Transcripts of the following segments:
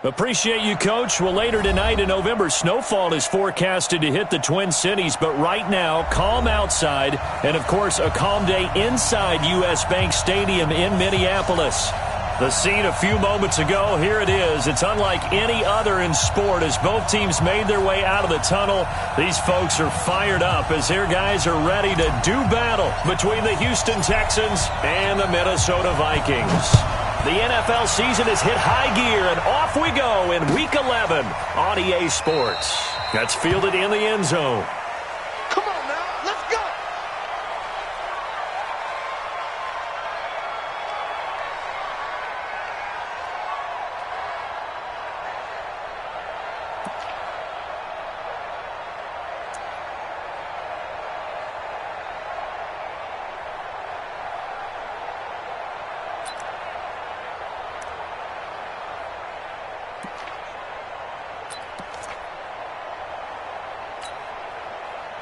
Appreciate you, Coach. Well, later tonight in November, snowfall is forecasted to hit the Twin Cities, but right now, calm outside, and, of course, a calm day inside U.S. Bank Stadium in Minneapolis. The scene a few moments ago, here it is. It's unlike any other in sport as both teams made their way out of the tunnel. These folks are fired up as their guys are ready to do battle between the Houston Texans and the Minnesota Vikings. The NFL season has hit high gear, and off we go in Week 11 on EA Sports. That's fielded in the end zone. Come on now, let's go!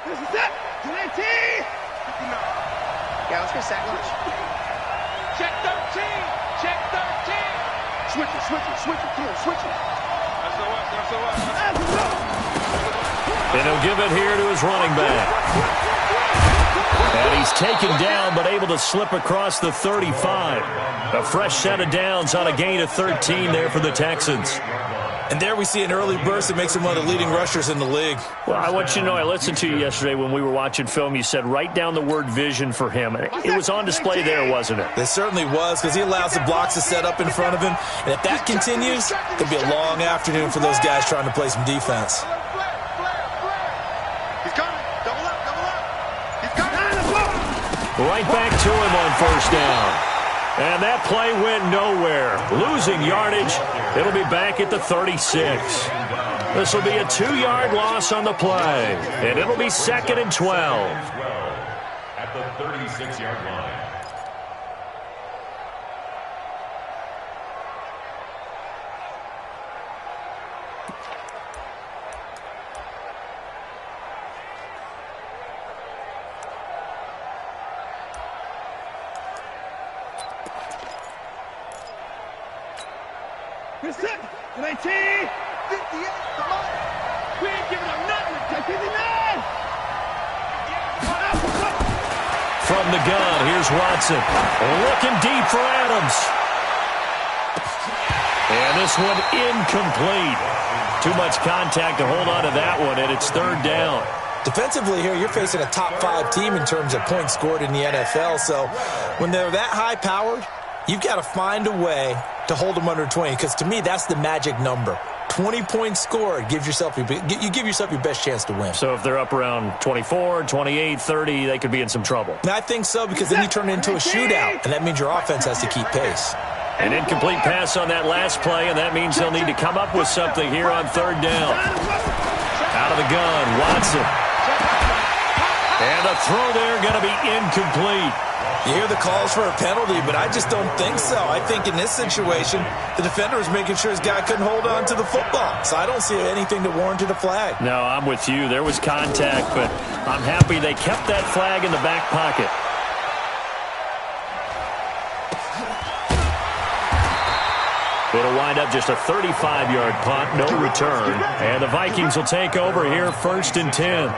This is it! 20! Yeah, let's get sack lunch. Check 13! Check 13! Switch it, switch it, switch it, come on, switch it. That's the what, that's the what. And he'll give it here to his running back. And he's taken down, but able to slip across the 35. A fresh set of downs on a gain of 13 there for the Texans. And there we see an early burst that makes him one of the leading rushers in the league. Well, I want you to know, I listened to you yesterday when we were watching film. You said write down the word vision for him. It was on display there, wasn't it? It certainly was, because he allows the blocks to set up in front of him. And if that continues, it could be a long afternoon for those guys trying to play some defense. He's coming. Double up, double up. He's coming. Right back to him on first down. And that play went nowhere. Losing yardage. It'll be back at the 36. This will be a 2-yard loss on the play. And it'll be 2nd and 12. At the 36-yard line. Here's it. 19. 58. Come on. We ain't giving up nothing. Take 59. From the gun, here's Watson. Looking deep for Adams. And this one incomplete. Too much contact to hold on to that one, and it's 3rd down. Defensively here, you're facing a top-5 team in terms of points scored in the NFL. So when they're that high-powered, you've got to find a way to hold them under 20, because to me, that's the magic number. 20 points scored, you give yourself your best chance to win. So if they're up around 24, 28, 30, they could be in some trouble. And I think so, because then you turn it into a shootout, and that means your offense has to keep pace. An incomplete pass on that last play, and that means they'll need to come up with something here on 3rd down. Out of the gun, Watson. And a throw there going to be incomplete. You hear the calls for a penalty, but I just don't think so. I think in this situation, the defender was making sure his guy couldn't hold on to the football. So I don't see anything that warranted a flag. No, I'm with you. There was contact, but I'm happy they kept that flag in the back pocket. It'll wind up just a 35-yard punt, no return. And the Vikings will take over here, 1st and 10.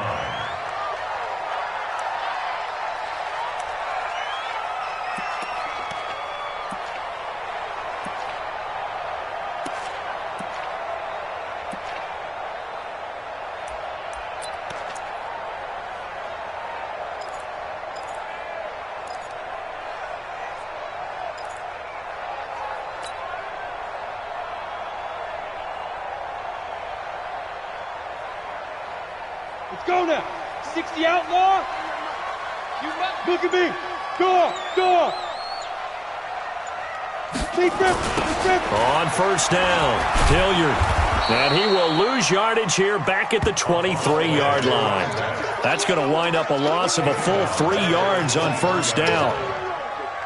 Let's go now. 60 outlaw. Look at me. Go up. On first down, Hilliard. And he will lose yardage here back at the 23-yard line. That's going to wind up a loss of a full 3 yards on first down.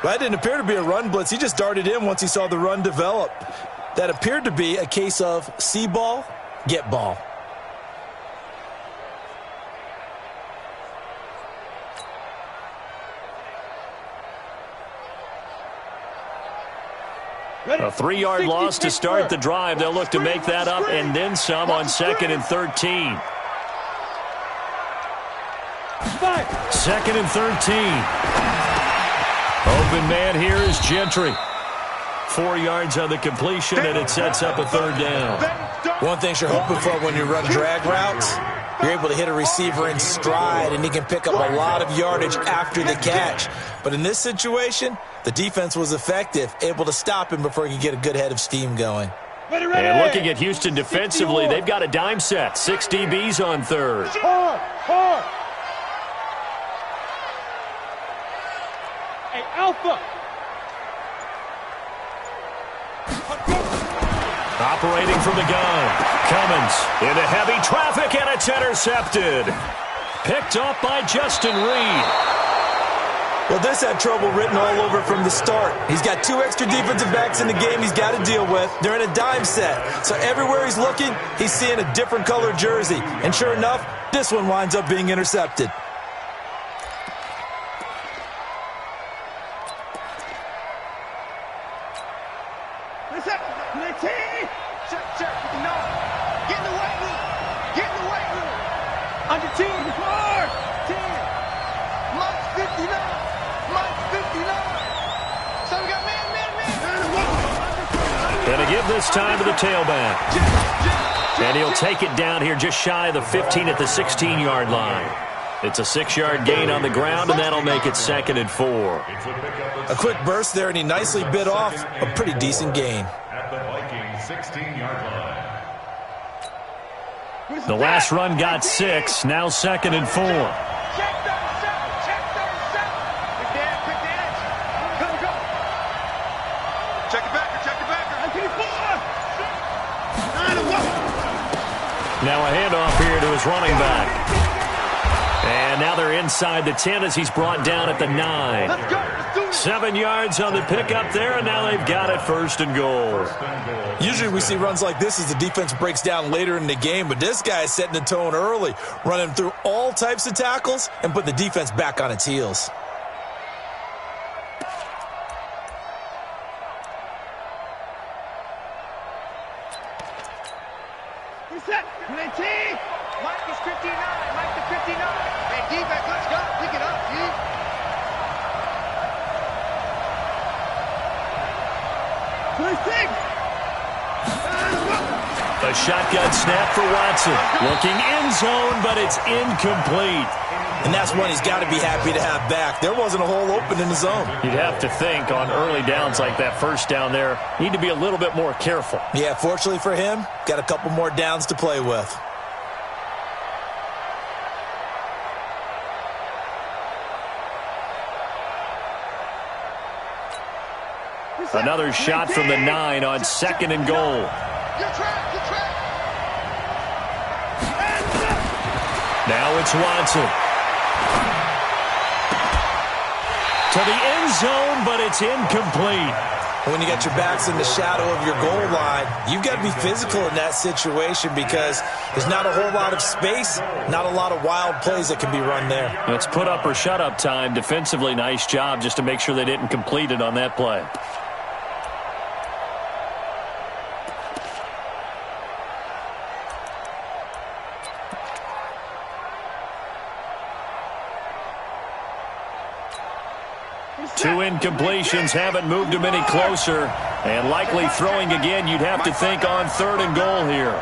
That didn't appear to be a run blitz. He just darted in once he saw the run develop. That appeared to be a case of see ball, get ball. A 3-yard loss to start the drive. They'll look to make that up and then some on 2nd and 13. 2nd and 13. Open man here is Gentry. 4 yards on the completion, and it sets up a 3rd down. One thing you're hoping for when you run drag routes, you're able to hit a receiver in stride, and he can pick up a lot of yardage after the catch. But in this situation, the defense was effective, able to stop him before he could get a good head of steam going. And looking at Houston defensively, they've got a dime set. 6 DBs on 3rd. Hey, Alpha. Operating from the gun. Cummins into heavy traffic, and it's intercepted. Picked off by Justin Reed. Well, this had trouble written all over from the start. He's got 2 extra defensive backs in the game he's got to deal with. They're in a dime set. So everywhere he's looking, he's seeing a different color jersey. And sure enough, this one winds up being intercepted. This time to the tailback. And he'll take it down here just shy of the 15 at the 16-yard line. It's a 6-yard gain on the ground, and that'll make it 2nd and 4. A quick burst there, and he nicely bit off a pretty decent gain. At the Vikings 16-yard line. The last run got 6, now 2nd and 4. Now a handoff here to his running back. And now they're inside the 10 as he's brought down at the 9. 7 yards on the pickup there, and now they've got it 1st and goal. Usually we see runs like this as the defense breaks down later in the game, but this guy is setting the tone early, running through all types of tackles and put the defense back on its heels. A shotgun snap for Watson. Looking end zone, but it's incomplete. And that's one he's got to be happy to have back. There wasn't a hole open in the zone. You'd have to think on early downs like that, 1st down there, need to be a little bit more careful. Yeah, fortunately for him, got a couple more downs to play with. Another shot from the 9 on 2nd and goal. Now it's Watson. To the end zone, but it's incomplete. When you got your backs in the shadow of your goal line, you've got to be physical in that situation because there's not a whole lot of space, not a lot of wild plays that can be run there. It's put up or shut up time. Defensively, nice job just to make sure they didn't complete it on that play. Two incompletions haven't moved him any closer. And likely throwing again, you'd have to think on 3rd and goal here.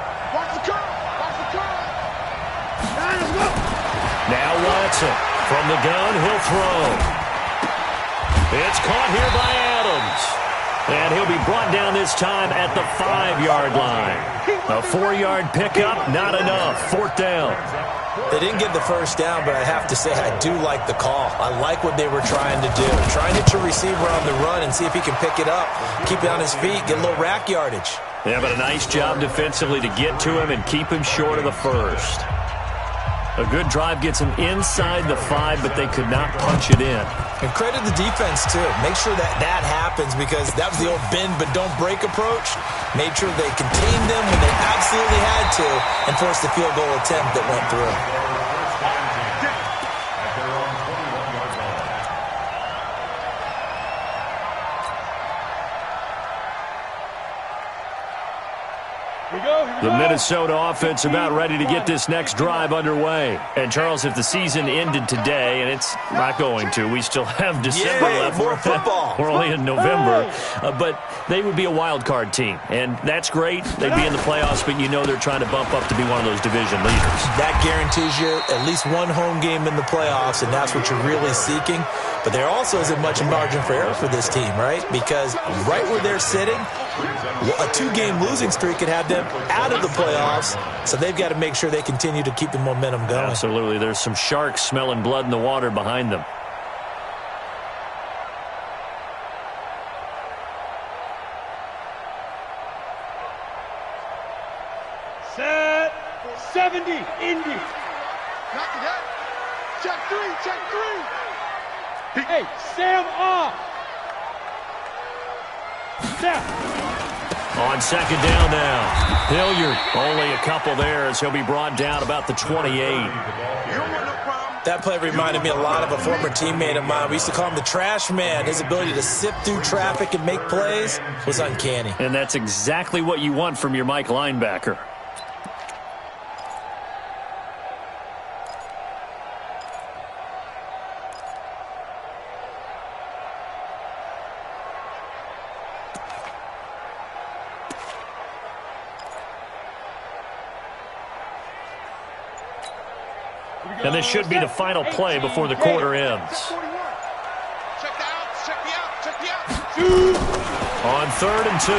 Now Watson. From the gun, he'll throw. It's caught here by Adams. And he'll be brought down this time at the 5-yard line. A 4-yard pickup, not enough. 4th down. They didn't get the 1st down, but I have to say I do like the call. I like what they were trying to do. Trying to hit your receiver on the run and see if he can pick it up, keep it on his feet, get a little rack yardage. Yeah, but a nice job defensively to get to him and keep him short of the 1st. A good drive gets him inside the 5, but they could not punch it in. And credit the defense, too. Make sure that that happens because that was the old bend but don't break approach. Made sure they contained them when they absolutely had to and forced the field goal attempt that went through. The Minnesota offense about ready to get this next drive underway. And, Charles, if the season ended today, and it's not going to, we still have December left. More football. We're only in November. But they would be a wild card team. And that's great. They'd be in the playoffs, but you know they're trying to bump up to be one of those division leaders. That guarantees you at least one home game in the playoffs, and that's what you're really seeking. But there also isn't much margin for error for this team, right? Because right where they're sitting, a two-game losing streak could have them out of the playoffs, so they've got to make sure they continue to keep the momentum going. Absolutely. There's some sharks smelling blood in the water behind them. Set 70, Indy. Knock it out. Check three, check three. Hey, Sam off. Snap. On second down now. Hilliard, only a couple there as he'll be brought down about the 28. That play reminded me a lot of a former teammate of mine. We used to call him the trash man. His ability to sift through traffic and make plays was uncanny. And that's exactly what you want from your Mike linebacker. And this should be the final play before the quarter ends. Check the outs, check the outs, check the outs. On 3rd and 2,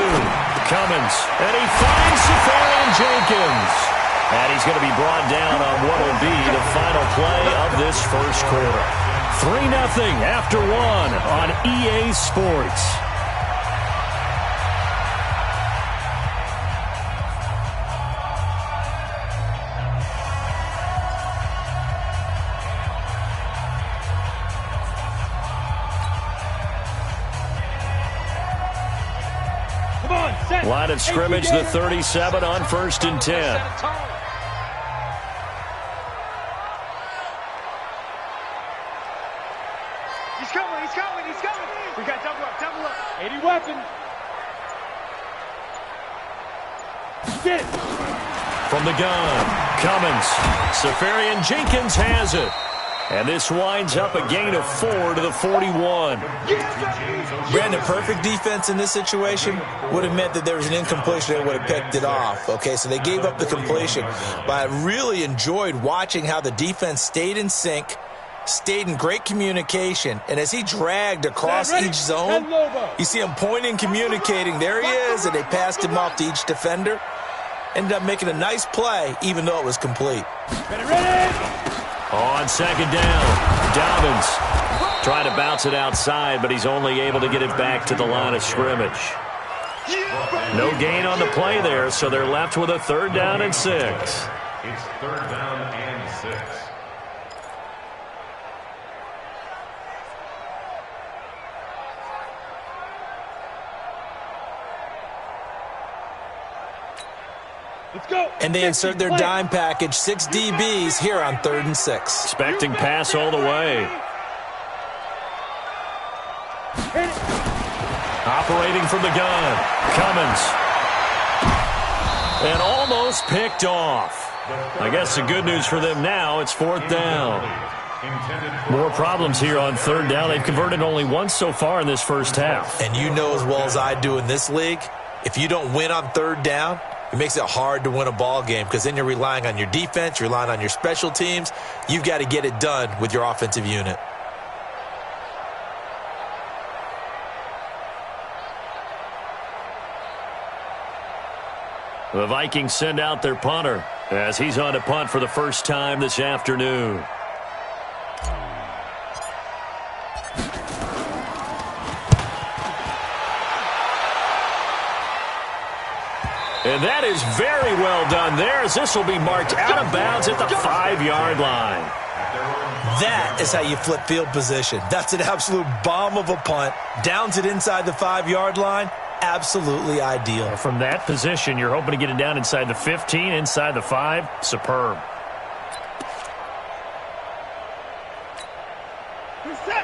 Cummins. And he finds Safarian Jenkins. And he's going to be brought down on what will be the final play of this first quarter. 3-0 after 1 on EA Sports. Line of scrimmage, the 37 on 1st and 10. He's coming, he's coming, he's coming. We got double up, double up. 80 weapon. Sit. From the gun, Cummins. Safarian Jenkins has it. And this winds up a gain of 4 to the 41. Brandon, perfect defense in this situation would have meant that there was an incompletion that would have picked it off. Okay, so they gave up the completion. But I really enjoyed watching how the defense stayed in sync, stayed in great communication, and as he dragged across each zone, you see him pointing, communicating. There he is, and they passed him off to each defender. Ended up making a nice play, even though it was complete. Ready. On second down, Dobbins trying to bounce it outside, but he's only able to get it back to the line of scrimmage. No gain on the play there, so they're left with a 3rd down and 6. It's 3rd down and 6. Let's go. And they insert their dime package, 6 DBs here on 3rd and 6. Expecting pass all the way. Operating from the gun, Cummins. And almost picked off. I guess the good news for them now, it's 4th down. More problems here on 3rd down. They've converted only once so far in this first half. And you know as well as I do in this league, if you don't win on 3rd down, it makes it hard to win a ball game because then you're relying on your defense, you're relying on your special teams. You've got to get it done with your offensive unit. The Vikings send out their punter as he's on to punt for the first time this afternoon. And that is very well done there as this will be marked out of bounds at the 5-yard line. That is how you flip field position. That's an absolute bomb of a punt. Downs it inside the 5-yard line. Absolutely ideal. From that position, you're hoping to get it down inside the 15, inside the 5. Superb.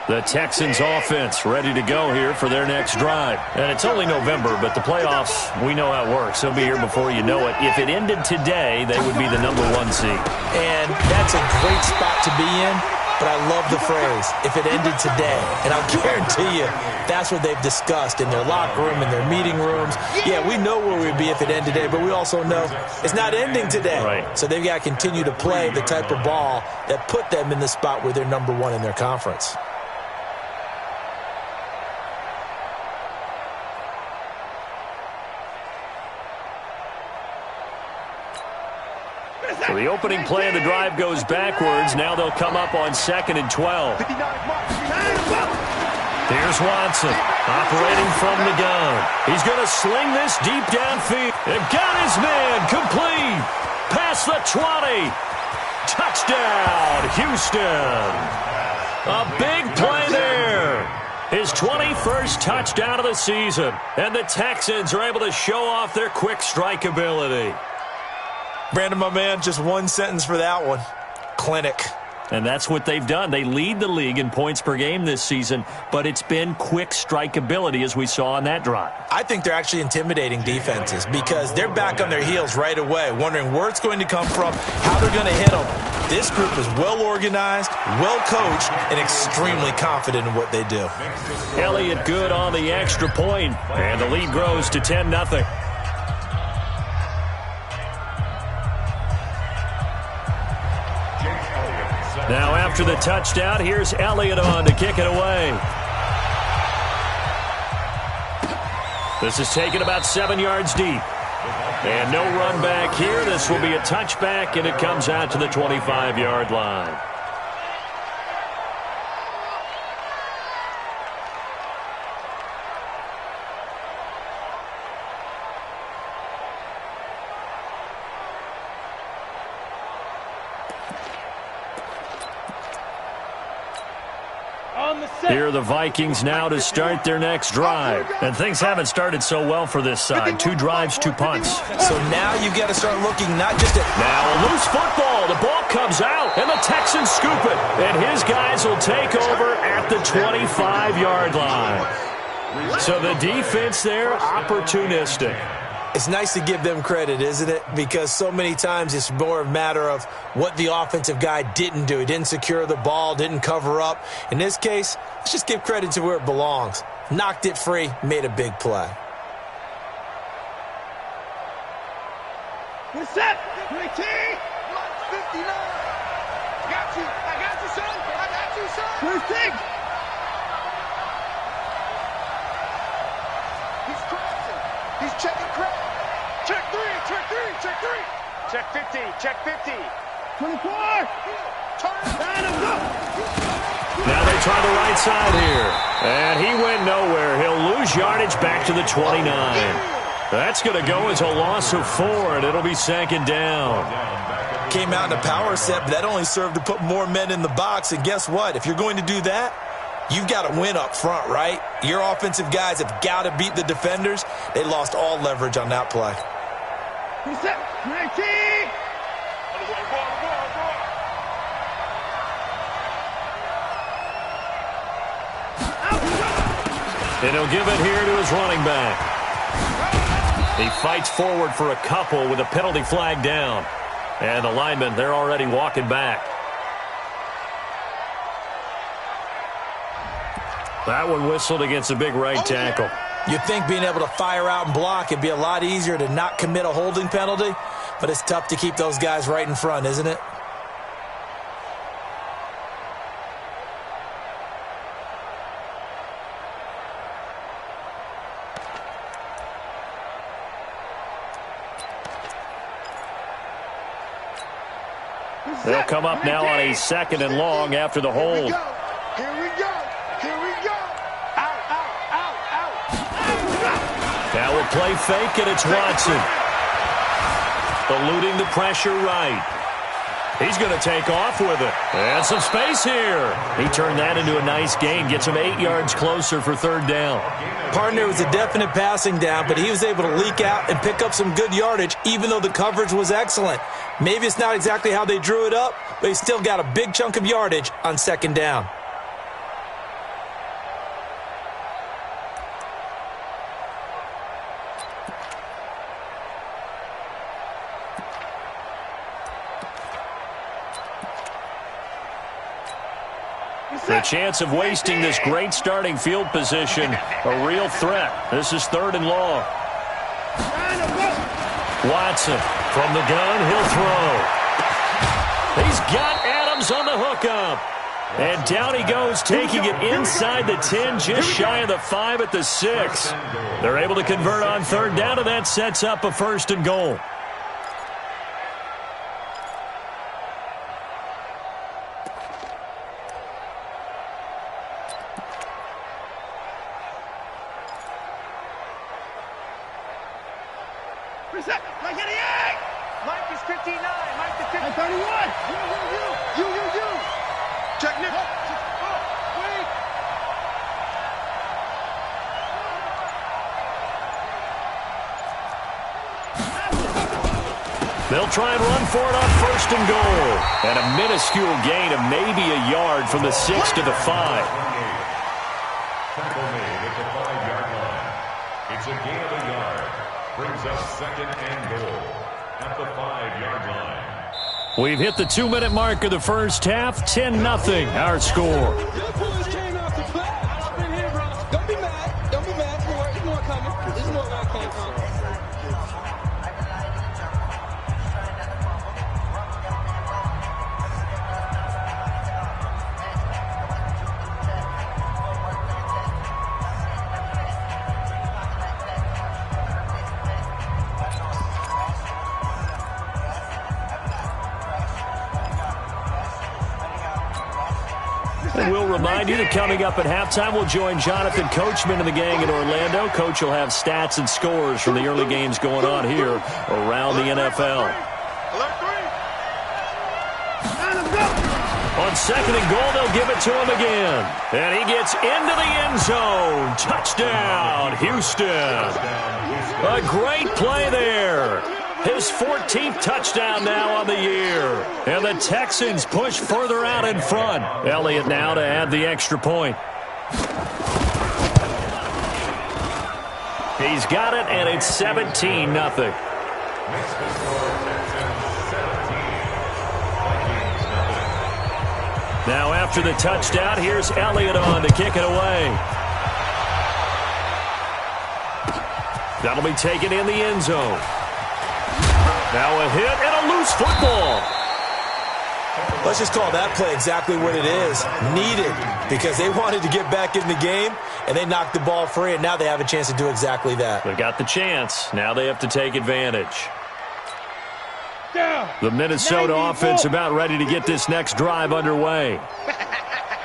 The Texans offense ready to go here for their next drive. And it's only November, but the playoffs, we know how it works. They'll be here before you know it. If it ended today, they would be the #1 seed. And that's a great spot to be in, but I love the phrase, if it ended today. And I'll guarantee you, that's what they've discussed in their locker room, in their meeting rooms. Yeah, we know where we'd be if it ended today, but we also know it's not ending today. Right. So they've got to continue to play the type of ball that put them in the spot where they're #1 in their conference. So the opening play of the drive goes backwards. Now they'll come up on 2nd and 12. Here's Watson, operating from the gun. He's going to sling this deep downfield. And got his man complete. Past the 20. Touchdown, Houston. A big play there. His 21st touchdown of the season. And the Texans are able to show off their quick strike ability. Brandon, my man, just one sentence for that one. Clinic. And that's what they've done. They lead the league in points per game this season, but it's been quick strike ability as we saw on that drive. I think they're actually intimidating defenses because they're back on their heels right away, wondering where it's going to come from, how they're going to hit them. This group is well organized, well coached, and extremely confident in what they do. Elliott good on the extra point, and the lead grows to 10-0. Now after the touchdown, here's Elliott on to kick it away. This is taken about 7 yards deep. And no run back here. This will be a touchback, and it comes out to the 25-yard line. Here are the Vikings now to start their next drive. And things haven't started so well for this side. 2 drives, 2 punts. So now you've got to start looking not just at... Now a loose football. The ball comes out, and the Texans scoop it. And his guys will take over at the 25-yard line. So the defense there, opportunistic. It's nice to give them credit, isn't it? Because so many times it's more a matter of what the offensive guy didn't do. He didn't secure the ball, didn't cover up. In this case, let's just give credit to where it belongs. Knocked it free, made a big play. We're set. 19. 59. Got you. I got you, son. I got you, son. 26. He's crossing. He's checking crack. Check 3. Check 3. Check 3. Check 50. Check 50. 24. Turn. Line him up. Now they try the right side here. And he went nowhere. He'll lose yardage back to the 29. That's going to go as a loss of 4, and it'll be 2nd down. Came out in a power set, but that only served to put more men in the box. And guess what? If you're going to do that, you've got to win up front, right? Your offensive guys have got to beat the defenders. They lost all leverage on that play. We're set. 19. And he'll give it here to his running back. He fights forward for a couple with a penalty flag down. And the linemen, they're already walking back. That one whistled against a big right tackle. You'd think being able to fire out and block it'd be a lot easier to not commit a holding penalty, but it's tough to keep those guys right in front, isn't it? They'll come up now on a 2nd and long after the hold. Here we go. Here we go. Out, out, out, out. Now we'll play fake, and it's Watson. Eluding the pressure right. He's going to take off with it. And some space here. He turned that into a nice gain. Gets him 8 yards closer for 3rd down. Partner was a definite passing down, but he was able to leak out and pick up some good yardage, even though the coverage was excellent. Maybe it's not exactly how they drew it up, but he still got a big chunk of yardage on 2nd down. The chance of wasting this great starting field position, a real threat. This is 3rd and long. Watson from the gun, he'll throw. He's got Adams on the hookup. And down he goes, taking it inside the 10, just shy of the 5 at the 6. They're able to convert on 3rd down, and that sets up a 1st and goal. Reset. Mike 88. Mike is 59. Mike is 59. 31. You. Check, Nick. Wait. They'll try and run for it on 1st and goal. And a minuscule gain of maybe a yard from the 6 to the 5. Tackle made at the 5-yard line. It's a gain of a yard. Brings up 2nd and goal at the 5-yard line. We've hit the 2-minute mark of the first half. 10-0 our score. Don't be mad. Don't be mad. There's more coming. There's more where I came from. And we'll remind you that coming up at halftime, we'll join Jonathan Coachman and the gang in Orlando. Coach will have stats and scores from the early games going on here around the NFL. On 2nd and goal, they'll give it to him again. And he gets into the end zone. Touchdown, Houston. A great play there. His 14th touchdown now on the year. And the Texans push further out in front. Elliott now to add the extra point. He's got it, and it's 17-0. Now after the touchdown, here's Elliott on to kick it away. That'll be taken in the end zone. Now a hit and a loose football. Let's just call that play exactly what it is. Needed, because they wanted to get back in the game, and they knocked the ball free, and now they have a chance to do exactly that. They got the chance. Now they have to take advantage. The Minnesota offense about ready to get this next drive underway.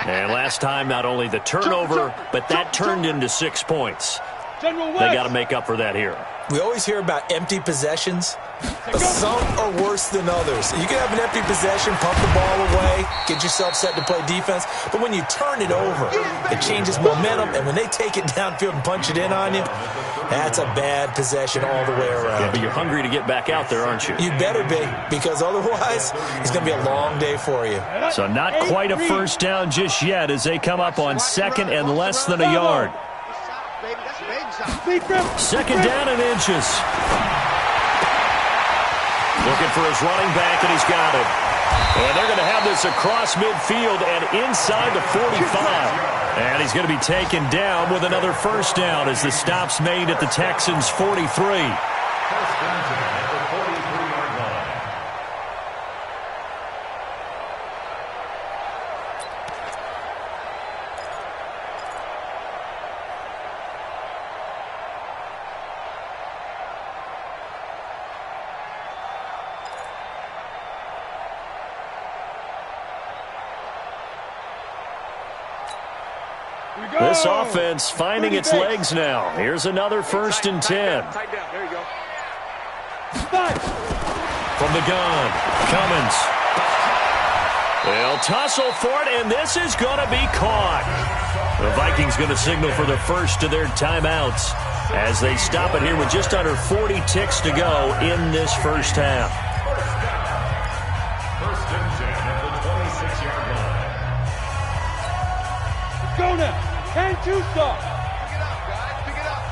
And last time, not only the turnover, but that turned into 6 points. They got to make up for that here. We always hear about empty possessions, but some are worse than others. You can have an empty possession, pump the ball away, get yourself set to play defense, but when you turn it over, it changes momentum, and when they take it downfield and punch it in on you, that's a bad possession all the way around. Yeah, but you're hungry to get back out there, aren't you? You better be, because otherwise, it's going to be a long day for you. So not quite a first down just yet as they come up on 2nd and less than a yard. 2nd down and inches. Looking for his running back, and he's got it. And they're going to have this across midfield and inside the 45. And he's going to be taken down with another first down as the stop's made at the Texans' 43. This offense finding its legs now. Here's another 1st and 10. Tight down. There you go. From the gun, Cummins. They'll tussle for it, and this is going to be caught. The Vikings going to signal for the first of their timeouts as they stop it here with just under 40 ticks to go in this first half. 1st and 10 at the 26-yard line. Go now. And 2 stop. Pick it up, guys. Pick it up.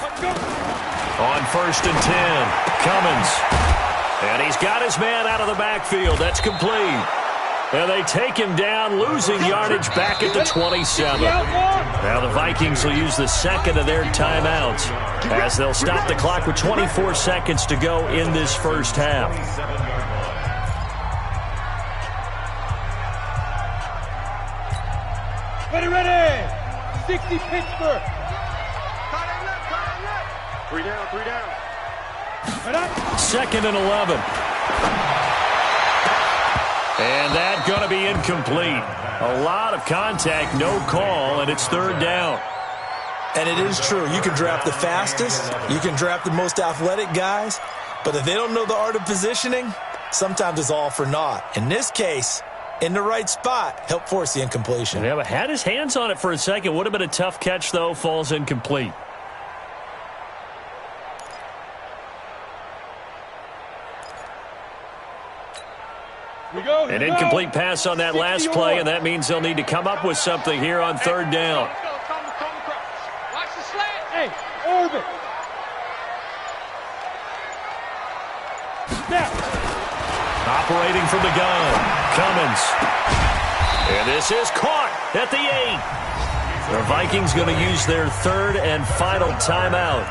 Let's go. On 1st and 10, Cummins. And he's got his man out of the backfield. That's complete. And they take him down, losing yardage back at the 27. Now the Vikings will use the second of their timeouts as they'll stop the clock with 24 seconds to go in this first half. Ready. 60 Pittsburgh. 3 down. Second and 11. And that's going to be incomplete. A lot of contact, no call, and it's third down. And it is true. You can draft the fastest. You can draft the most athletic guys. But if they don't know the art of positioning, sometimes it's all for naught. In this case, in the right spot, help force the incompletion. Yeah, but had his hands on it for a second. Would have been a tough catch, though. Falls incomplete. An incomplete pass on that last play, and that means they'll need to come up with something here on third down. Watch the slant. Hey, orbit. Snap. Operating from the gun, Cummins. And this is caught at the 8. The Vikings going to use their third and final timeout,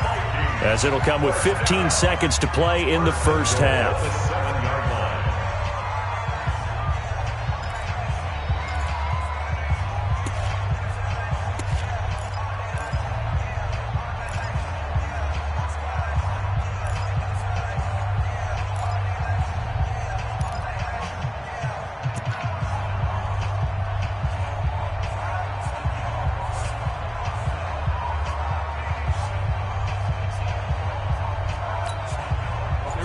as it'll come with 15 seconds to play in the first half.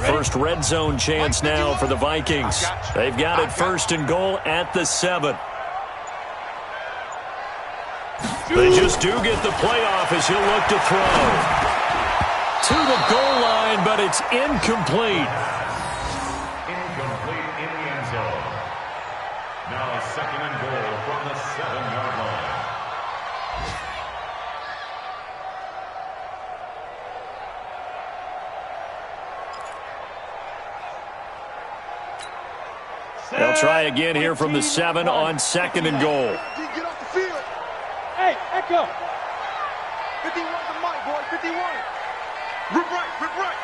First red zone chance now for the Vikings. They've got it first and goal at the 7. They just do get the playoff as he'll look to throw. To the goal line, but it's incomplete. Incomplete in the end zone. Now second and goal from the 7-yard line. They'll try again here from the 7 on second and goal. Get off the field. Hey, Echo. 51 the mic, boy. 51. Rip right.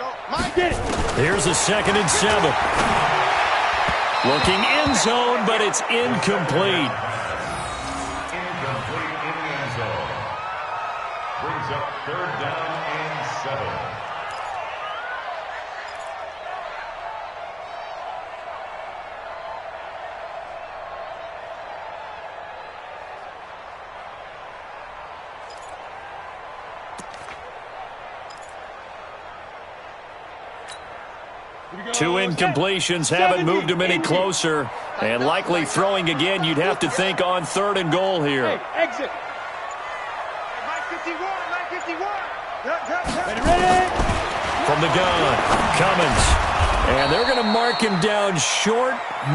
Go, Mike. Get it. Here's a second and 7. Looking end zone, but it's incomplete. Incomplete in the end zone. Brings up third down and 7. Two incompletions haven't moved him any closer. And likely throwing again, you'd have to think on third and goal here. Hey, exit. 951. Ready. From the gun, Cummins. And they're going to mark him down short,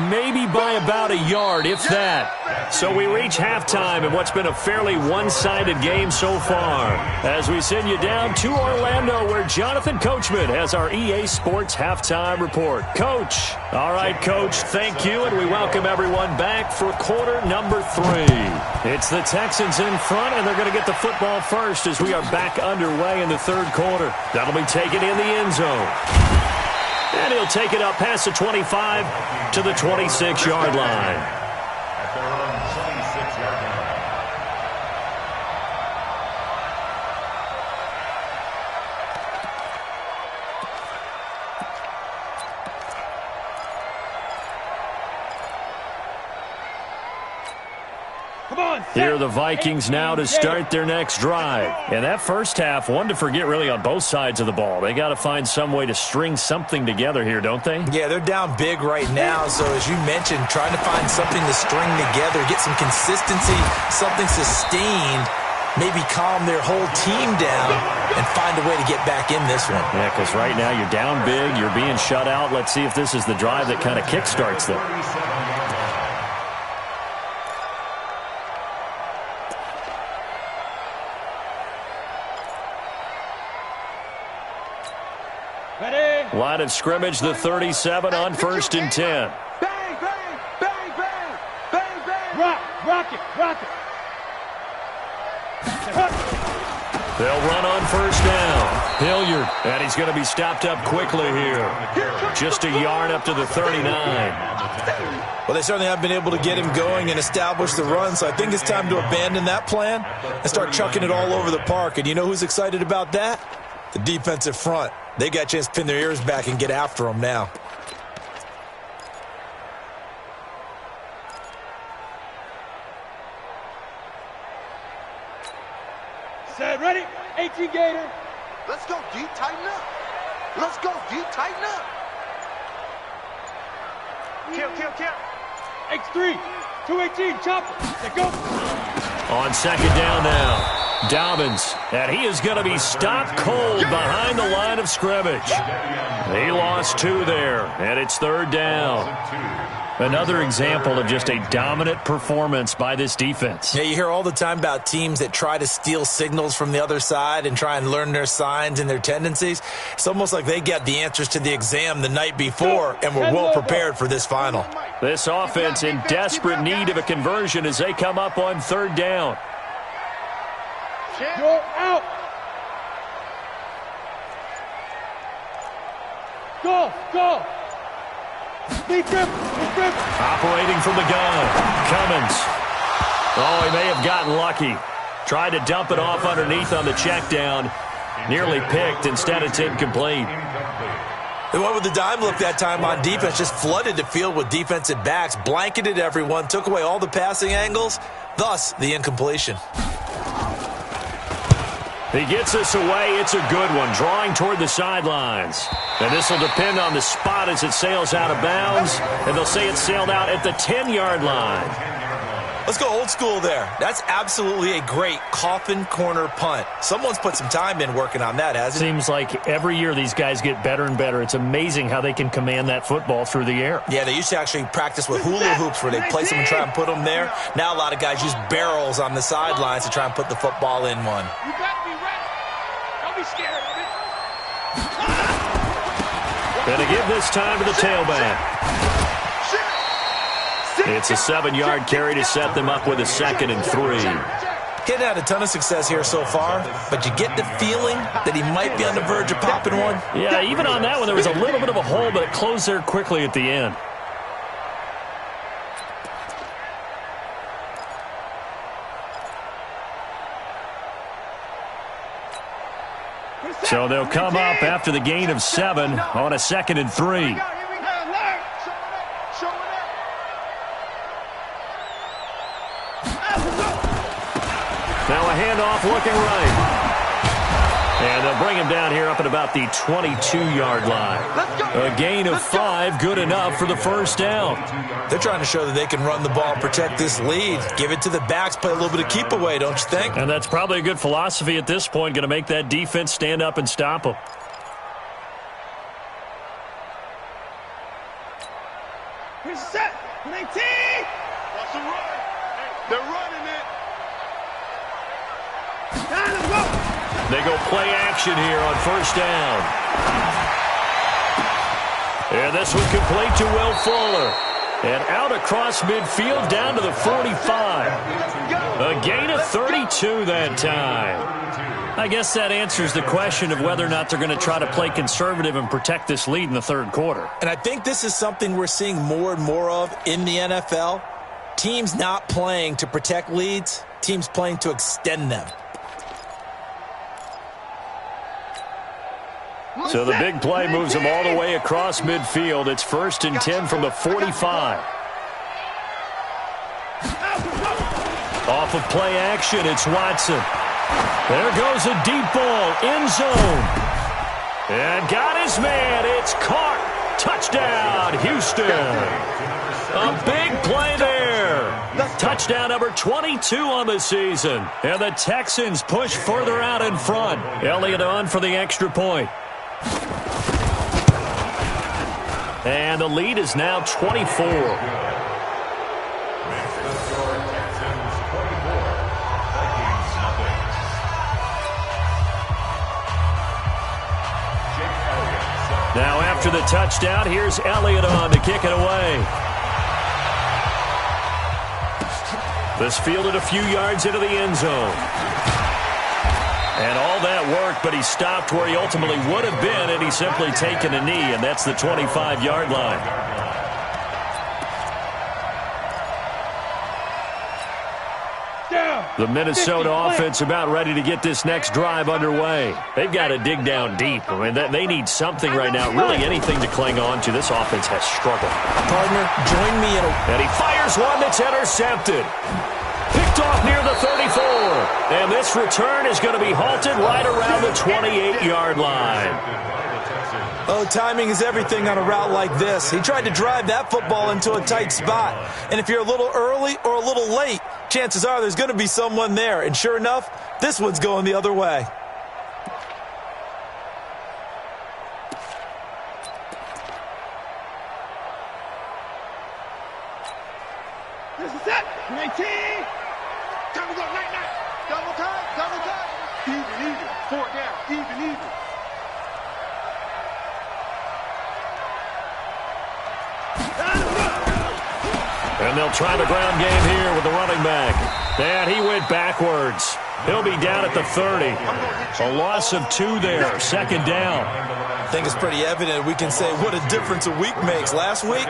maybe by about a yard, if that. So we reach halftime in what's been a fairly one-sided game so far, as we send you down to Orlando, where Jonathan Coachman has our EA Sports Halftime Report. Coach. All right, Coach, thank you, and we welcome everyone back for quarter number 3. It's the Texans in front, and they're going to get the football first as we are back underway in the third quarter. That'll be taken in the end zone. And he'll take it up past the 25 to the 26-yard line. At their own 26-yard line. Here are the Vikings now to start their next drive. And that first half, one to forget really on both sides of the ball. They got to find some way to string something together here, don't they? Yeah, they're down big right now. So as you mentioned, trying to find something to string together, get some consistency, something sustained, maybe calm their whole team down and find a way to get back in this one. Yeah, because right now you're down big, you're being shut out. Let's see if this is the drive that kind of kickstarts them. Line of scrimmage, the 37 on 1st and 10. Bang, bang, bang, bang, bang, bang. Rock it. They'll run on 1st down. Hilliard, and he's going to be stopped up quickly here. Just a yard up to the 39. Well, they certainly have been able to get him going and establish the run, so I think it's time to abandon that plan and start chucking it all over the park. And you know who's excited about that? The defensive front. They got a chance to pin their ears back and get after him now. Set, ready? 18 Gator. Let's go, D. Tighten up. Let's go, D. Tighten up. Kill. X3. 218. Chopper. Let go. On 2nd down now. Dobbins, and he is going to be stopped cold behind the line of scrimmage. He lost 2 there, and it's 3rd down. Another example of just a dominant performance by this defense. Yeah, you hear all the time about teams that try to steal signals from the other side and try and learn their signs and their tendencies. It's almost like they got the answers to the exam the night before and were well prepared for this final. This offense in desperate need of a conversion as they come up on 3rd down. You're out. Go. Lead grip. Operating from the gun. Cummins. Oh, he may have gotten lucky. Tried to dump it off underneath on the check down. Nearly picked. Instead, it's incomplete. They went with the dime look that time on defense. Just flooded the field with defensive backs. Blanketed everyone. Took away all the passing angles. Thus, the incompletion. He gets this away. It's a good one. Drawing toward the sidelines. And this will depend on the spot as it sails out of bounds. And they'll say it sailed out at the 10-yard line. Let's go old school there. That's absolutely a great coffin corner punt. Someone's put some time in working on that, hasn't it? Seems like every year these guys get better and better. It's amazing how they can command that football through the air. Yeah, they used to actually practice with hula hoops where they place them and try and put them there. Now a lot of guys use barrels on the sidelines to try and put the football in one. You better be ready. Don't be scared of it. Going to give this time to the tailback. It's a 7-yard carry to set them up with a 2nd and 3. He's had a ton of success here so far, but you get the feeling that he might be on the verge of popping one. Yeah, even on that one, there was a little bit of a hole, but it closed there quickly at the end. So they'll come up after the gain of 7 on a 2nd and 3. Now a handoff looking right. And they'll bring him down here up at about the 22-yard line. A gain of 5, good enough for the 1st down. They're trying to show that they can run the ball and protect this lead. Give it to the backs, play a little bit of keep away, don't you think? And that's probably a good philosophy at this point, going to make that defense stand up and stop them. Here's set. 19. What's the run? They're running it. They go play action here on 1st down. And this one complete to Will Fuller. And out across midfield down to the 45. A gain of 32 that time. I guess that answers the question of whether or not they're going to try to play conservative and protect this lead in the 3rd quarter. And I think this is something we're seeing more and more of in the NFL. Teams not playing to protect leads, teams playing to extend them. So the big play moves them all the way across midfield. It's 1st and 10 from the 45. Off of play action, it's Watson. There goes a deep ball, end zone. And got his man. It's caught. Touchdown, Houston. A big play there. Touchdown number 22 on the season. And the Texans push further out in front. Elliott on for the extra point. And the lead is now 24. Now after the touchdown, here's Elliott on to kick it away. This fielded a few yards into the end zone. And all that work, but he stopped where he ultimately would have been, and he's simply taken a knee, and that's the 25-yard line. The Minnesota offense about ready to get this next drive underway. They've got to dig down deep. I mean, they need something right now, really anything to cling on to. This offense has struggled. Partner, join me in a... And he fires one that's intercepted. Picked off near the 34. And this return is going to be halted right around the 28-yard line. Oh, timing is everything on a route like this. He tried to drive that football into a tight spot. And if you're a little early or a little late, chances are there's going to be someone there. And sure enough, this one's going the other way. This is it. 19. Time to go night-night. Double time, double time. Even. 4 down, even. And they'll try the ground game here with the running back. And he went backwards. He'll be down at the 30. A loss of 2 there, second down. I think it's pretty evident. We can say what a difference a week makes. Last week,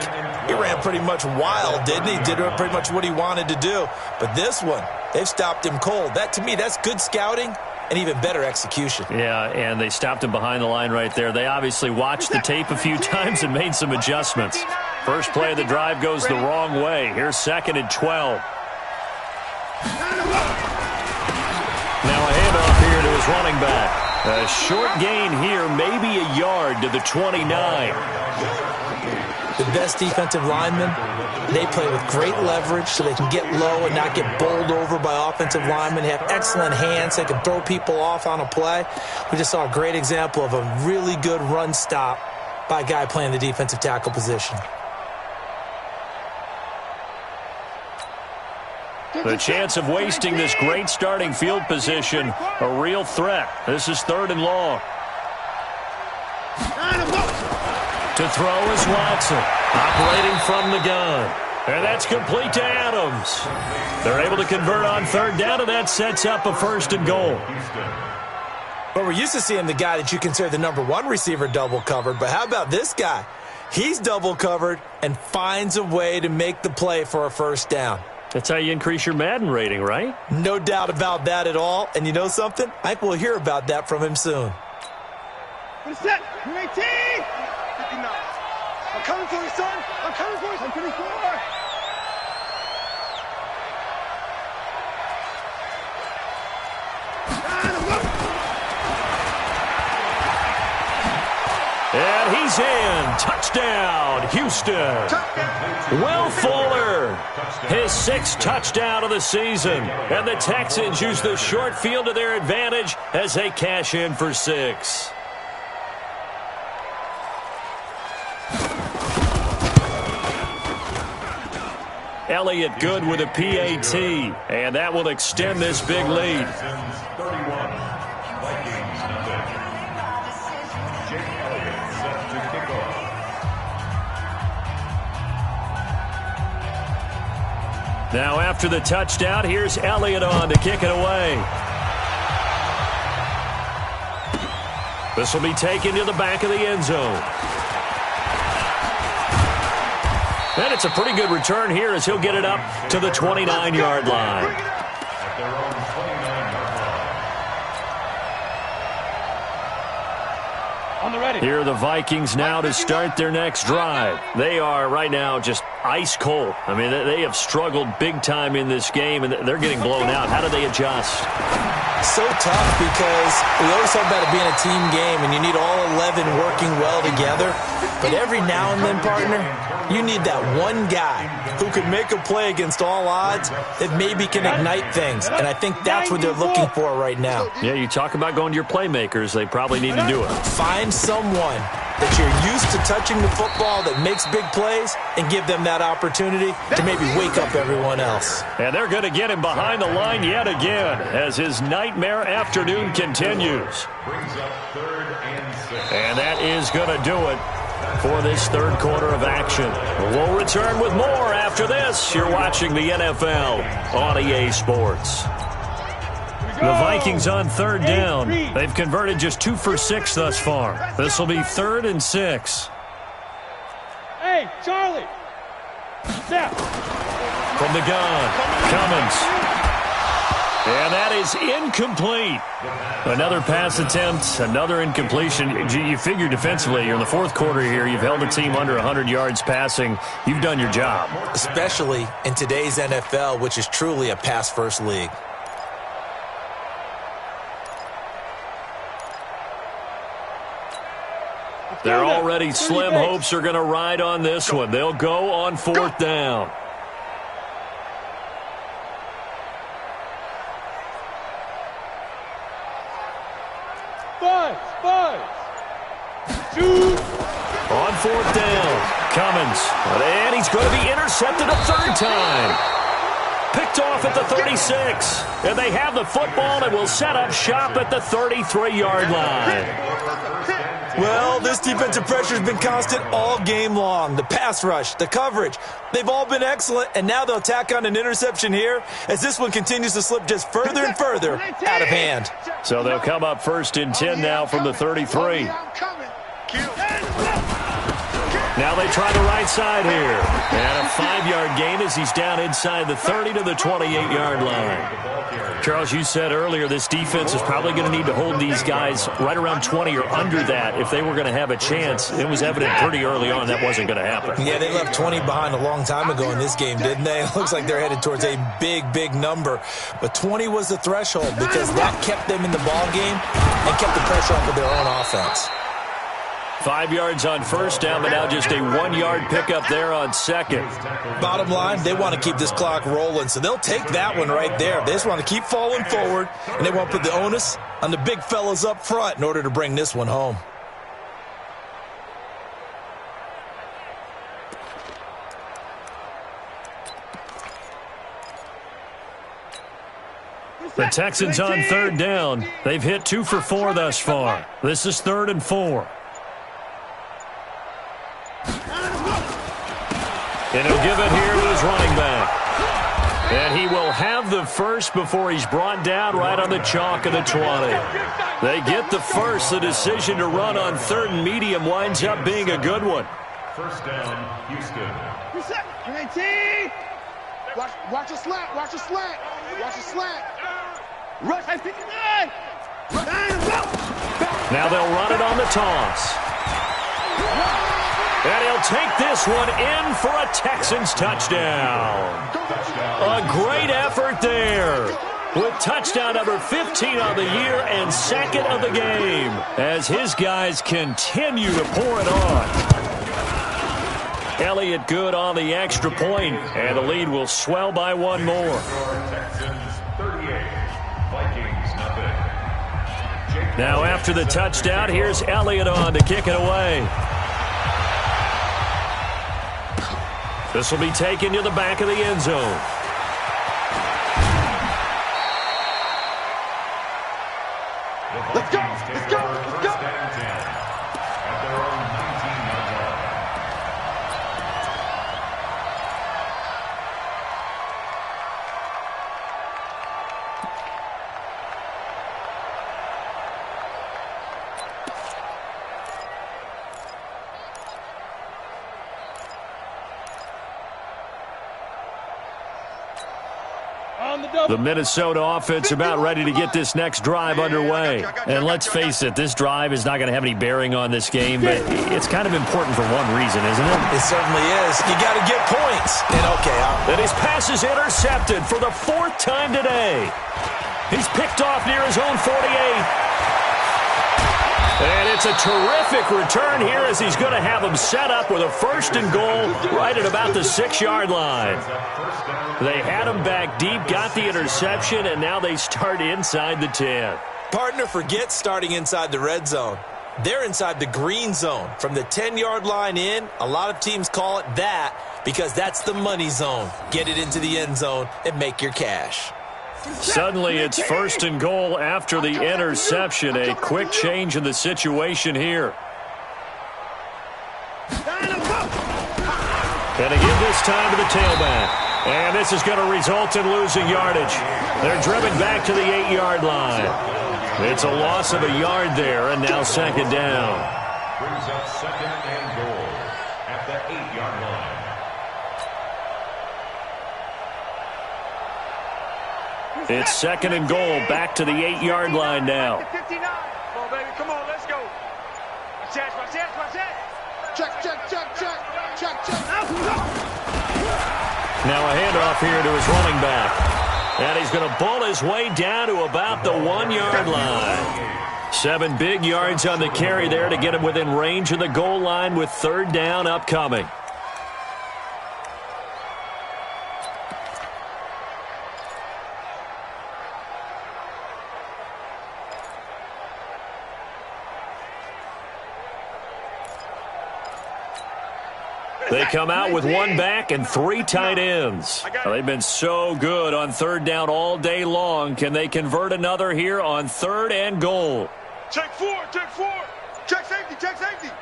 he ran pretty much wild, didn't he? Did pretty much what he wanted to do. But this one, they've stopped him cold. That, to me, that's good scouting and even better execution. Yeah, and they stopped him behind the line right there. They obviously watched the tape a few times and made some adjustments. First play of the drive goes the wrong way. Here's 2nd and 12. Now a handoff here to his running back. A short gain here, maybe a yard to the 29. The best defensive linemen, they play with great leverage so they can get low and not get bowled over by offensive linemen. They have excellent hands. They can throw people off on a play. We just saw a great example of a really good run stop by a guy playing the defensive tackle position. The chance of wasting this great starting field position, a real threat. This is 3rd and long. To throw is Watson, operating from the gun. And that's complete to Adams. They're able to convert on 3rd down, and that sets up a 1st and goal. But we're used to seeing the guy that you consider the #1 receiver double covered. But how about this guy? He's double covered and finds a way to make the play for a 1st down. That's how you increase your Madden rating, right? No doubt about that at all. And you know something? I think we'll hear about that from him soon. Set. 19. 59. I'm coming for you, son. I'm coming for you. I'm 54. And he's in. Touchdown, Houston. Will Fuller, his 6th touchdown of the season. And the Texans use the short field to their advantage as they cash in for 6. Elliott good with a PAT, and that will extend this big lead. Now after the touchdown, here's Elliott on to kick it away. This will be taken to the back of the end zone. And it's a pretty good return here as he'll get it up to the 29-yard line. Here are the Vikings now to start their next drive. They are right now just ice cold. I mean, they have struggled big time in this game, and they're getting blown out. How do they adjust? So tough because we always talk about it being a team game, and you need all 11 working well together. But every now and then, partner, you need that one guy who can make a play against all odds that maybe can ignite things. And I think that's what they're looking for right now. Yeah, you talk about going to your playmakers. They probably need to do it. Find someone that you're used to touching the football that makes big plays and give them that opportunity to maybe wake up everyone else. And they're going to get him behind the line yet again as his nightmare afternoon continues. Brings up 3rd and 6. And that is going to do it for this third quarter of action. We'll return with more after this. You're watching the NFL on EA Sports. The Vikings on 3rd down. They've converted just 2 for 6 thus far. This will be 3rd and 6. Hey, Charlie. Step. From the gun, Cummins. And that is incomplete. Another pass attempt, another incompletion. You figure defensively, you're in the fourth quarter here. You've held a team under 100 yards passing. You've done your job. Especially in today's NFL, which is truly a pass-first league. They're already slim hopes are going to ride on this one. They'll go on 4th down. Five. Shoot. On 4th down, Cummins. And he's going to be intercepted a 3rd time. Picked off at the 36. And they have the football and will set up shop at the 33-yard line. Well, this defensive pressure has been constant all game long. The pass rush, the coverage, they've all been excellent, and now they'll tack on an interception here as this one continues to slip just further and further out of hand. So they'll come up 1st and 10 now from the 33. Now they try the right side here. And a 5-yard gain as he's down inside the 30 to the 28-yard line. Charles, you said earlier this defense is probably going to need to hold these guys right around 20 or under that if they were going to have a chance. It was evident pretty early on that wasn't going to happen. Yeah, they left 20 behind a long time ago in this game, didn't they? It looks like they're headed towards a big number. But 20 was the threshold because that kept them in the ball game and kept the pressure off of their own offense. 5 yards on 1st down, but now just a 1-yard pickup there on 2nd. Bottom line, they want to keep this clock rolling, so they'll take that one right there. They just want to keep falling forward, and they want to put the onus on the big fellas up front in order to bring this one home. The Texans on 3rd down. They've hit 2 for 4 thus far. This is 3rd and 4. And he'll give it here to his running back. And he will have the first before he's brought down right on the chalk of the 20. They get the first. The decision to run on 3rd and medium winds up being a good one. 1st down, Houston. Watch a slant. Watch a slant. Rush. Now they'll run it on the toss. And he'll take this one in for a Texans touchdown. A great effort there with touchdown number 15 on the year and 2nd of the game as his guys continue to pour it on. Elliott good on the extra point, and the lead will swell by 1 more. Texans 38, Vikings nothing. Now after the touchdown, here's Elliott on to kick it away. This will be taken to the back of the end zone. Let's go. At their own 19-yard line. The Minnesota offense about ready to get this next drive underway. And let's face it, this drive is not going to have any bearing on this game, but it's kind of important for one reason, isn't it? It certainly is. You got to get points. And his pass is intercepted for the 4th time today. He's picked off near his own 48. And it's a terrific return here as he's going to have him set up with a 1st and goal right at about the 6-yard line. They had him back deep, got the interception, and now they start inside the 10. Partner, forget starting inside the red zone. They're inside the green zone. From the 10-yard line in, a lot of teams call it that because that's the money zone. Get it into the end zone and make your cash. Suddenly it's 1st and goal after the interception. A quick change in the situation here. And again this time to the tailback. And this is going to result in losing yardage. They're driven back to the 8-yard line. It's a loss of a yard there, and now 2nd down. Brings up 2nd and goal at the 8-yard line. It's 2nd and goal, back to the 8-yard line now. 59. Come on, baby. Come on, let's go. Watch that, watch that, watch that. Check, check, check, check. Check, check. Now a handoff here to his running back. And he's going to ball his way down to about the 1-yard line. 7 big yards on the carry there to get him within range of the goal line with 3rd down upcoming. They come out with 1 back and 3 tight ends. They've been so good on 3rd down all day long. Can they convert another here on 3rd and goal? Check 4, check 4. Check safety, check safety.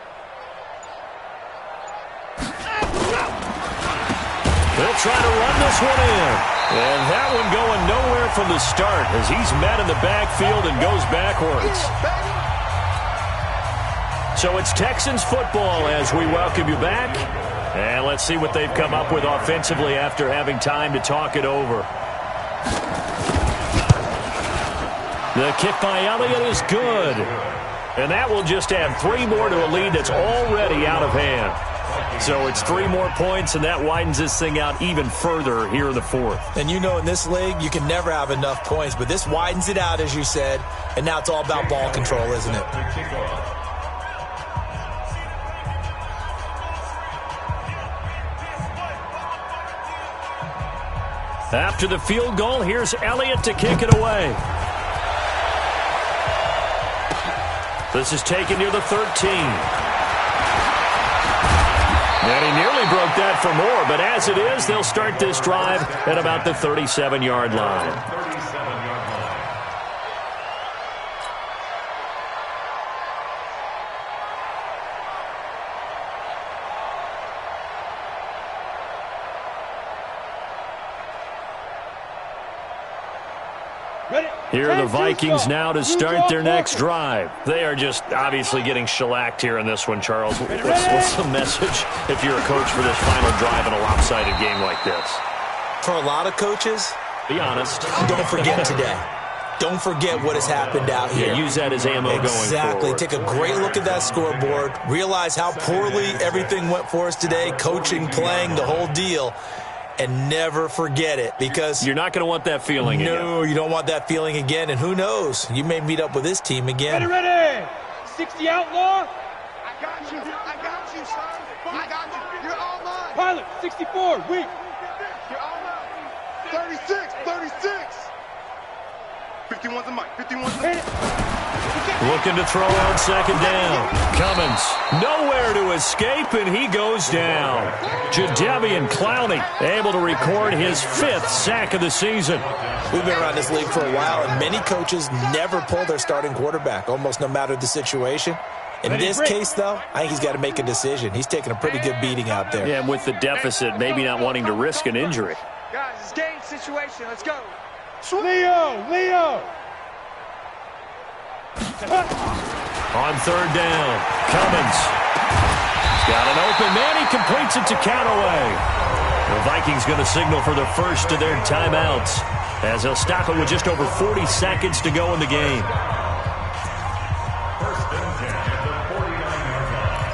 They'll try to run this one in. And that one going nowhere from the start as he's met in the backfield and goes backwards. So it's Texans football as we welcome you back. And let's see what they've come up with offensively after having time to talk it over. The kick by Elliott is good. And that will just add 3 more to a lead that's already out of hand. So it's 3 more points, and that widens this thing out even further here in the 4th. And you know in this league, you can never have enough points, but this widens it out, as you said, and now it's all about ball control, isn't it? After the field goal, here's Elliott to kick it away. This is taken near the 13. And he nearly broke that for more, but as it is, they'll start this drive at about the 37-yard line. Here are the Vikings now to start their next drive. They are just obviously getting shellacked here in this one, Charles. What's the message if you're a coach for this final drive in a lopsided game like this? For a lot of coaches, be honest. Don't forget today. Don't forget what has happened out here. Yeah, use that as ammo going forward. Exactly. Take a great look at that scoreboard. Realize how poorly everything went for us today. Coaching, playing, the whole deal. And never forget it, because you're not going to want that feeling again. No, you don't want that feeling again. And who knows? You may meet up with this team again. Ready. 60 outlaw. I got you. I got you, son. I got you. You're all mine. Pilot, 64. Weak. You're all mine. 36. 36. 51's the mic. 51's the mic. Looking to throw on 2nd down. Cummins nowhere to escape, and he goes down. Jadeveon Clowney able to record his 5th sack of the season. We've been around this league for a while, and many coaches never pull their starting quarterback, almost no matter the situation. In this case, though, I think he's got to make a decision. He's taking a pretty good beating out there. Yeah, and with the deficit, maybe not wanting to risk an injury. Guys, it's game situation. Let's go. Leo. On 3rd down, Cummins. He's got an open man. He completes it to Callaway. The Vikings going to signal for the first of their timeouts as they'll stop it with just over 40 seconds to go in the game. First and 10 at the 49-yard line.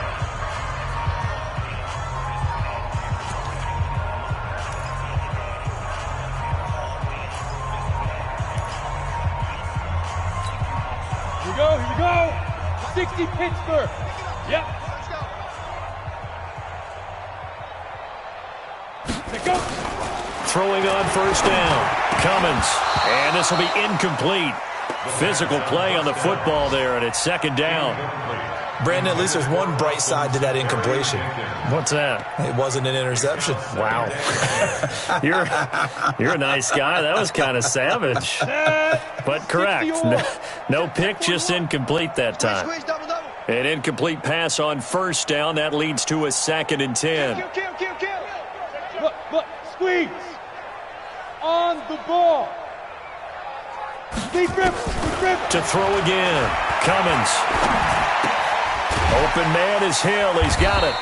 Here you go. 60 Pittsburgh. Yep. Let's go. Throwing on 1st down. Cummins. And this will be incomplete. Physical play on the football there, and it's second down. Brandon, at least there's one bright side to that incompletion. What's that? It wasn't an interception. Wow. You're a nice guy. That was kind of savage. But correct. No pick, just incomplete that time. An incomplete pass on first down. That leads to a 2nd and 10. Look, squeeze. On the ball. Deep grip. To throw again. Cummins. Open man is Hill. He's got it.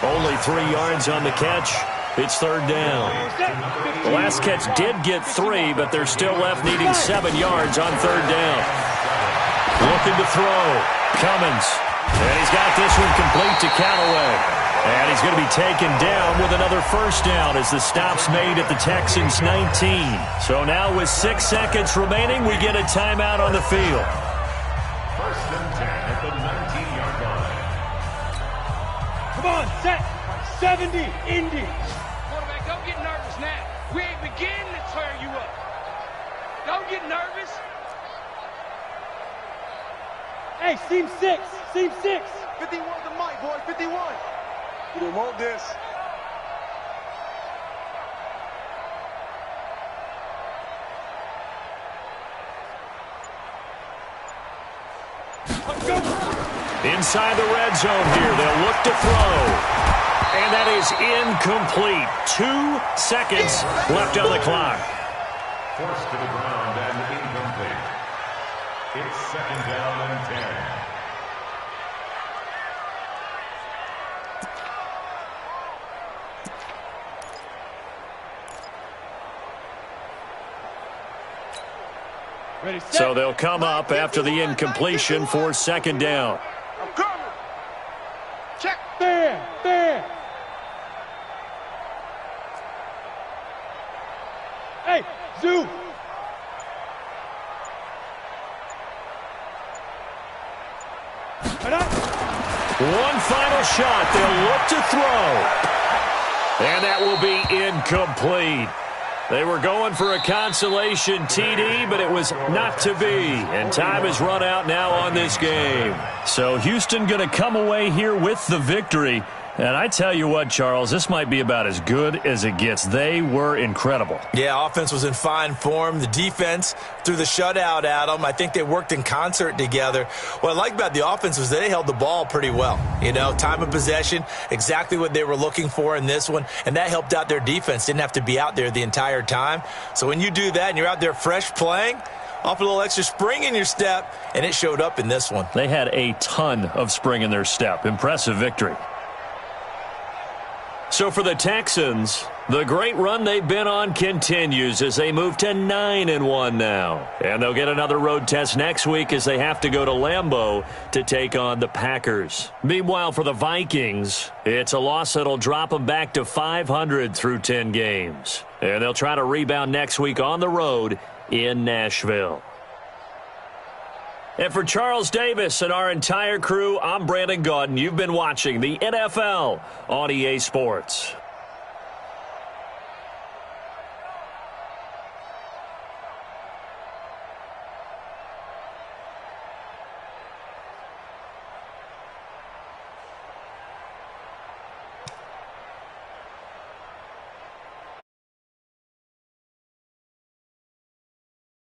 Only 3 yards on the catch. It's third down. The last catch did get 3, but they're still left needing 7 yards on third down. Looking to throw. Cummins. And he's got this one complete to Callaway. And he's going to be taken down with another first down as the stop's made at the Texans' 19. So now with 6 seconds remaining, we get a timeout on the field. First and 10 at the 19-yard line. Come on, set. 70, Indy. Quarterback, don't get nervous now. We ain't beginning to tear you up. Don't get nervous. Hey, seam 6. 51 the mic, boy. 51. You don't want this. Inside the red zone here. They'll look to throw. And that is incomplete. 2 seconds left on the clock. Forced to the ground and incomplete. It's second down and 10. Ready, set. So they'll come up after the incompletion for second down. I'm coming. Check. Bam. Hey, Zoo. One final shot. They'll look to throw. And that will be incomplete. They were going for a consolation TD, but it was not to be. And time has run out now on this game. So Houston going to come away here with the victory. And I tell you what, Charles, this might be about as good as it gets. They were incredible. Yeah, offense was in fine form. The defense threw the shutout at them. I think they worked in concert together. What I like about the offense was they held the ball pretty well. You know, time of possession, exactly what they were looking for in this one. And that helped out their defense. Didn't have to be out there the entire time. So when you do that and you're out there fresh playing, off a little extra spring in your step, and it showed up in this one. They had a ton of spring in their step. Impressive victory. So for the Texans, the great run they've been on continues as they move to 9-1 now. And they'll get another road test next week as they have to go to Lambeau to take on the Packers. Meanwhile, for the Vikings, it's a loss that'll drop them back to 500 through 10 games. And they'll try to rebound next week on the road in Nashville. And for Charles Davis and our entire crew, I'm Brandon Gaudin. You've been watching the NFL on EA Sports.